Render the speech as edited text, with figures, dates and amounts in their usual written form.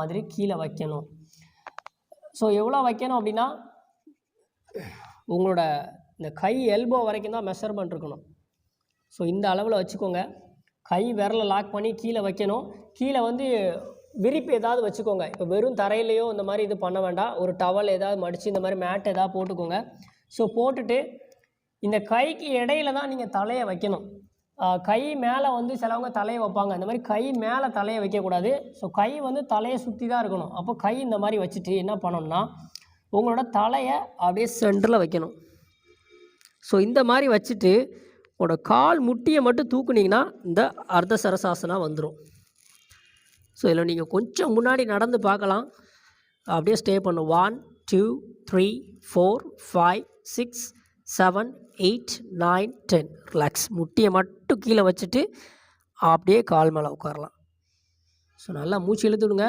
மாதிரி கீழே வைக்கணும். ஸோ எவ்வளோ வைக்கணும் அப்படின்னா, உங்களோட இந்த கை எல்போ வரைக்கும் தான் மெஷர்மெண்ட் இருக்கணும். ஸோ இந்த அளவில் வச்சுக்கோங்க. கை விரலை லாக் பண்ணி கீழே வைக்கணும். கீழே வந்து விரிப்பு ஏதாவது வச்சுக்கோங்க. இப்போ வெறும் தரையிலையோ இந்த மாதிரி இது பண்ண வேண்டாம். ஒரு டவல் ஏதாவது மடித்து இந்த மாதிரி மேட் ஏதாவது போட்டுக்கோங்க. ஸோ போட்டுட்டு இந்த கைக்கு இடையில தான் நீங்கள் தலையை வைக்கணும். கை மேலே வந்து சிலவங்க தலையை வைப்பாங்க. இந்த மாதிரி கை மேலே தலையை வைக்கக்கூடாது. ஸோ கை வந்து தலையை சுற்றி தான் இருக்கணும். அப்போ கை இந்த மாதிரி வச்சுட்டு என்ன பண்ணணும்னா, உங்களோட தலையை அப்படியே சென்டரில் வைக்கணும். ஸோ இந்த மாதிரி வச்சுட்டு உங்களோட கால் முட்டியை மட்டும் தூக்குனிங்கன்னா இந்த அர்த்த சரசாசனா வந்துடும். ஸோ இதில் நீங்கள் கொஞ்சம் முன்னாடி நடந்து பார்க்கலாம். அப்படியே ஸ்டே பண்ணும். 1 2 3 4 5 6 7 8 9 10. ரிலாக்ஸ். முட்டியை மட்டும் கீழே வச்சுட்டு அப்படியே கால் மேலே உட்காரலாம். ஸோ நல்லா மூச்சு இழுத்துடுங்க.